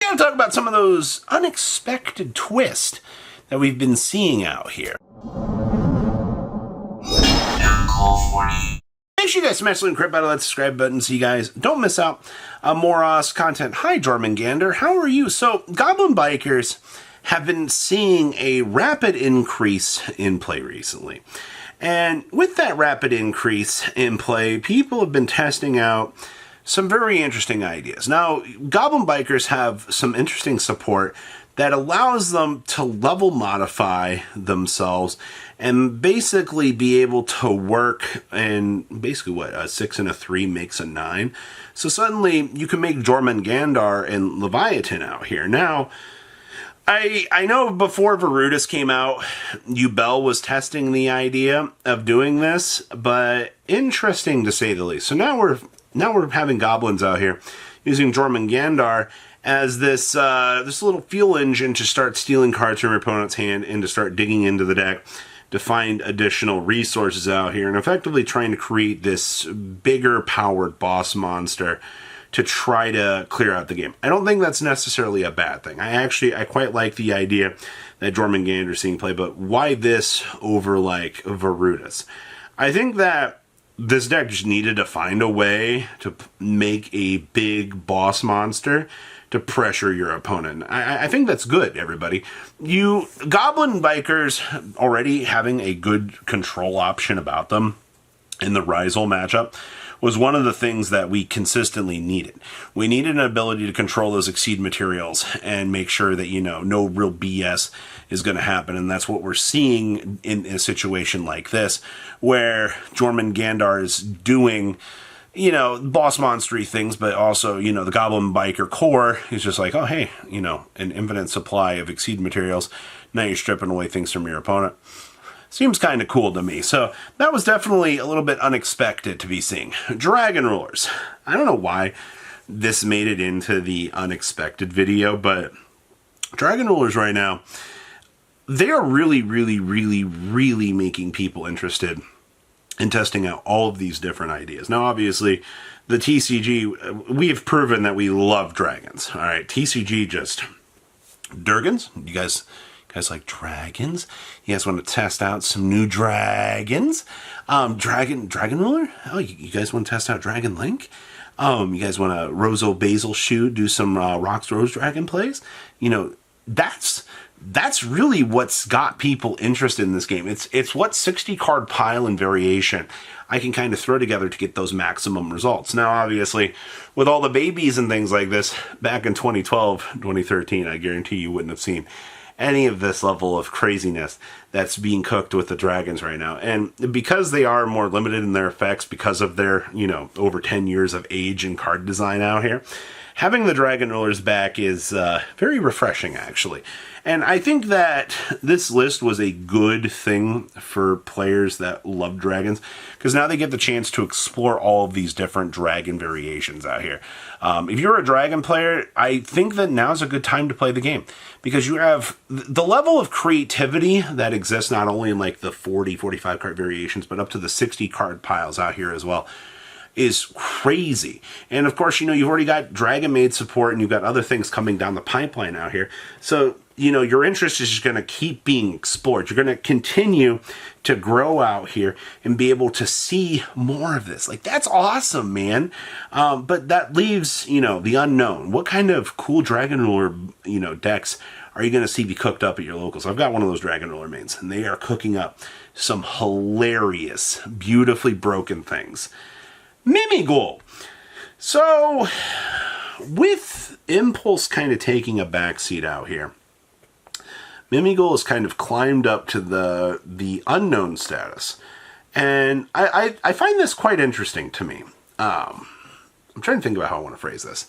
got to talk about some of those unexpected twists that we've been seeing out here. Make sure you guys smash the link right by that subscribe button so you guys don't miss out on more content. Hi, Jormungandr. How are you? So, Goblin Bikers have been seeing a rapid increase in play recently. And with that rapid increase in play, people have been testing out some very interesting ideas. Now, Goblin Bikers have some interesting support that allows them to level modify themselves and basically be able to work in basically what, a 6 and a 3 makes a 9. So suddenly you can make Jormungandr and Leviathan out here. Now, I know before Virutus came out, Ubel was testing the idea of doing this, but interesting to say the least. So now we're having goblins out here using Jormungandr as this little fuel engine to start stealing cards from your opponent's hand and to start digging into the deck to find additional resources out here and effectively trying to create this bigger powered boss monster to try to clear out the game. I don't think that's necessarily a bad thing. I quite like the idea that Jormungandr is seeing play, but why this over like Virutus? I think that this deck just needed to find a way to make a big boss monster to pressure your opponent. I think that's good, everybody. Goblin Bikers already having a good control option about them in the Rizal matchup was one of the things that we consistently needed. We needed an ability to control those exceed materials and make sure that, no real BS is going to happen. And that's what we're seeing in a situation like this, where Jormungandr is doing boss monstery things, but also, the Goblin Biker core is just like, oh, hey, an infinite supply of exceed materials. Now you're stripping away things from your opponent. Seems kind of cool to me. So that was definitely a little bit unexpected to be seeing. Dragon Rulers. I don't know why this made it into the unexpected video, but Dragon Rulers right now, they are really, really, really, really making people interested and testing out all of these different ideas. Now, obviously, the TCG, we have proven that we love dragons. All right, TCG just... Durgans? You guys like dragons? You guys want to test out some new dragons? Dragon Ruler? Oh, you guys want to test out Dragon Link? You guys want to Roso Basil Shoe, do some Rox Rose Dragon plays? That's really what's got people interested in this game. It's what 60 card pile and variation I can kind of throw together to get those maximum results. Now, obviously, with all the babies and things like this, back in 2012, 2013, I guarantee you wouldn't have seen any of this level of craziness that's being cooked with the dragons right now. And because they are more limited in their effects, because of their, over 10 years of age and card design out here, having the Dragon Rulers back is very refreshing, actually. And I think that this list was a good thing for players that love dragons, because now they get the chance to explore all of these different dragon variations out here. If you're a dragon player, I think that now's a good time to play the game, because you have the level of creativity that exists not only in like the 40, 45 card variations, but up to the 60 card piles out here as well, is crazy. And of course, you've already got Dragon Maid support and you've got other things coming down the pipeline out here. So, your interest is just going to keep being explored. You're going to continue to grow out here and be able to see more of this. Like, that's awesome, man. But that leaves, the unknown. What kind of cool Dragon Ruler, decks are you going to see be cooked up at your locals? I've got one of those Dragon Ruler mains, and they are cooking up some hilarious, beautifully broken things. Mimighoul. So, with Impulse kind of taking a backseat out here, Mimighoul has kind of climbed up to the unknown status. And I find this quite interesting to me. I'm trying to think about how I want to phrase this.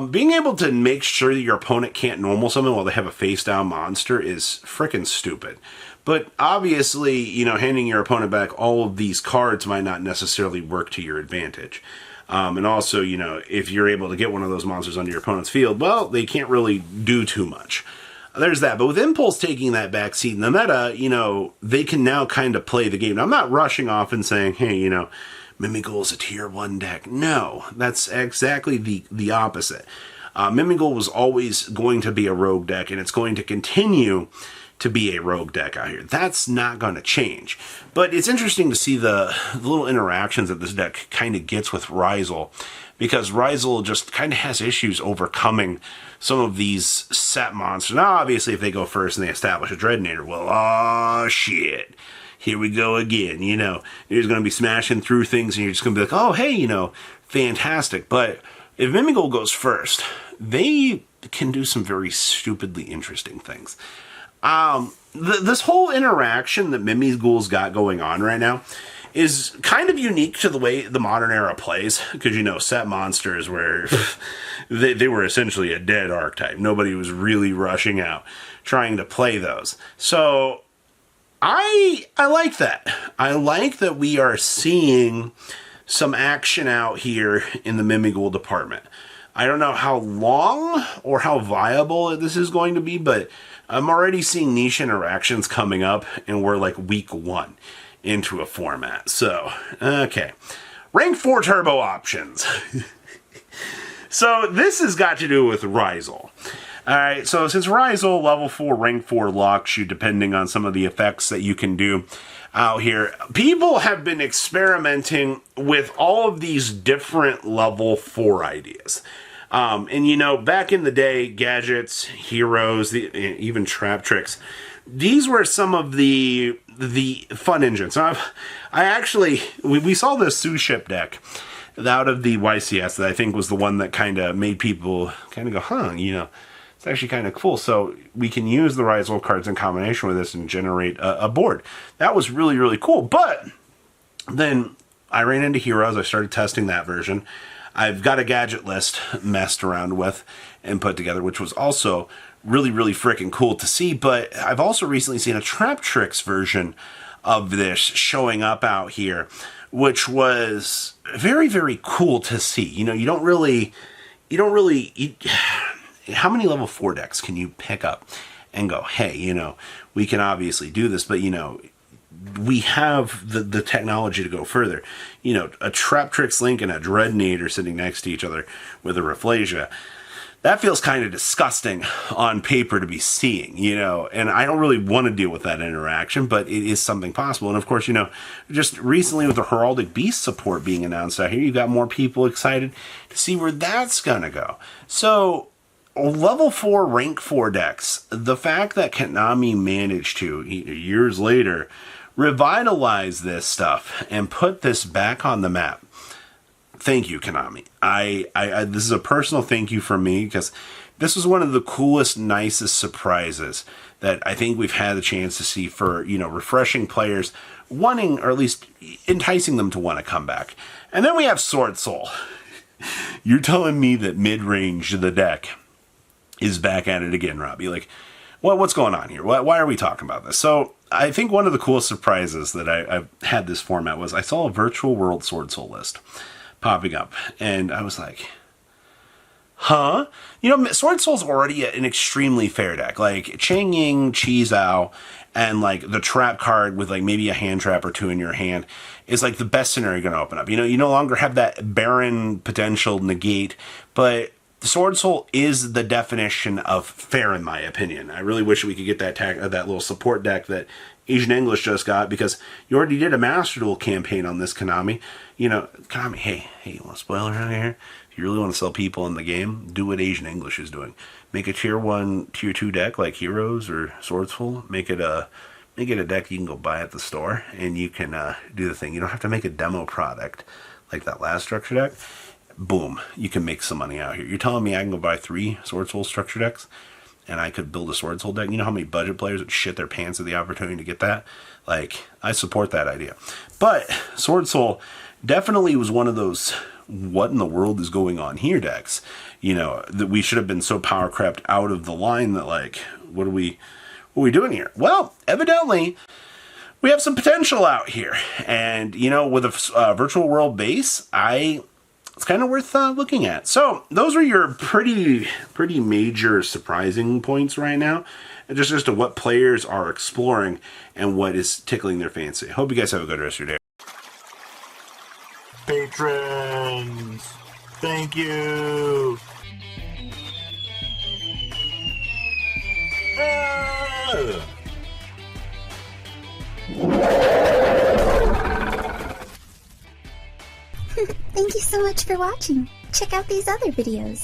Being able to make sure that your opponent can't normal summon while they have a face-down monster is freaking stupid. But obviously, handing your opponent back all of these cards might not necessarily work to your advantage. And also, if you're able to get one of those monsters onto your opponent's field, well, they can't really do too much. There's that. But with Impulse taking that backseat in the meta, they can now kind of play the game. Now, I'm not rushing off and saying, hey, Mimighoul's a tier 1 deck. No, that's exactly the opposite. Mimighoul was always going to be a rogue deck, and it's going to continue to be a rogue deck out here. That's not going to change. But it's interesting to see the little interactions that this deck kind of gets with Resurgence, because Resurgence just kind of has issues overcoming some of these set monsters. Now, obviously, if they go first and they establish a Dreadinator, well, oh shit, here we go again. You know, you're just going to be smashing through things, and you're just going to be like, oh, hey, you know, fantastic. But if Mimighoul goes first, they can do some very stupidly interesting things. This whole interaction that Mimighoul's got going on right now is kind of unique to the way the modern era plays, because, you know, set monsters were, they were essentially a dead archetype. Nobody was really rushing out trying to play those. So I like that. I like that we are seeing some action out here in the Mimighoul department. I don't know how long or how viable this is going to be, but I'm already seeing niche interactions coming up, and we're like week 1 into a format. So, okay. Rank 4 turbo options. So, this has got to do with Resurgence. Alright, so since Resurgence level 4, rank 4 locks you depending on some of the effects that you can do out here, people have been experimenting with all of these different level 4 ideas. And you know, back in the day, gadgets, heroes, even trap tricks, these were some of the fun engines. Now, we saw this Sue Ship deck out of the YCS that I think was the one that kind of made people kind of go, huh, you know, it's actually kind of cool. So we can use the Resurgence cards in combination with this and generate a board. That was really, really cool. But then I ran into heroes. I started testing that version. I've got a gadget list messed around with and put together, which was also really, really freaking cool to see. But I've also recently seen a Trap Tricks version of this showing up out here, which was very, very cool to see. You know, you don't really, how many level 4 decks can you pick up and go, hey, you know, we can obviously do this, but, you know, we have the technology to go further. You know, a Trap Tricks Link and a Dreadinator sitting next to each other with a Rafflesia. That feels kind of disgusting on paper to be seeing, you know, and I don't really want to deal with that interaction, but it is something possible. And of course, you know, just recently with the Heraldic Beast support being announced out here, you've got more people excited to see where that's going to go. So, level 4, rank 4 decks, the fact that Konami managed to, years later, revitalize this stuff and put this back on the map. Thank you, Konami. This is a personal thank you from me, because this was one of the coolest, nicest surprises that I think we've had the chance to see for, you know, refreshing players, wanting, or at least enticing them to want to come back. And then we have Sword Soul. You're telling me that mid-range the deck is back at it again, Robbie? Like, what's going on here? Why are we talking about this? So, I think one of the coolest surprises that I've had this format was I saw a Virtual World Sword Soul list popping up, and I was like, huh? You know, Sword Soul's already an extremely fair deck. Like, Chang Ying, Chi Zhao, and like the trap card with like maybe a hand trap or 2 in your hand is like the best scenario you're going to open up. You know, you no longer have that Baron potential negate, but Sword Soul is the definition of fair, in my opinion. I really wish we could get that that little support deck that Asian English just got, because you already did a Master Duel campaign on this, Konami. You know, Konami, hey, you want a spoiler out here? If you really want to sell people in the game, do what Asian English is doing. Make a tier 1, tier 2 deck like Heroes or Swordsful. Make it a deck you can go buy at the store, and you can do the thing. You don't have to make a demo product like that last structure deck. Boom, you can make some money out here. You're telling me I can go buy 3 Sword Soul structure decks, and I could build a Sword Soul deck? You know how many budget players would shit their pants at the opportunity to get that? Like, I support that idea. But Sword Soul definitely was one of those what in the world is going on here decks. You know, that we should have been so power crept out of the line that, like, what are we doing here? Well, evidently, we have some potential out here. And, you know, with a virtual world base, it's kind of worth looking at. So those are your pretty major surprising points right now, and just as to what players are exploring and what is tickling their fancy. Hope you guys have a good rest of your day. Patrons, thank you. Thank you so much for watching. Check out these other videos.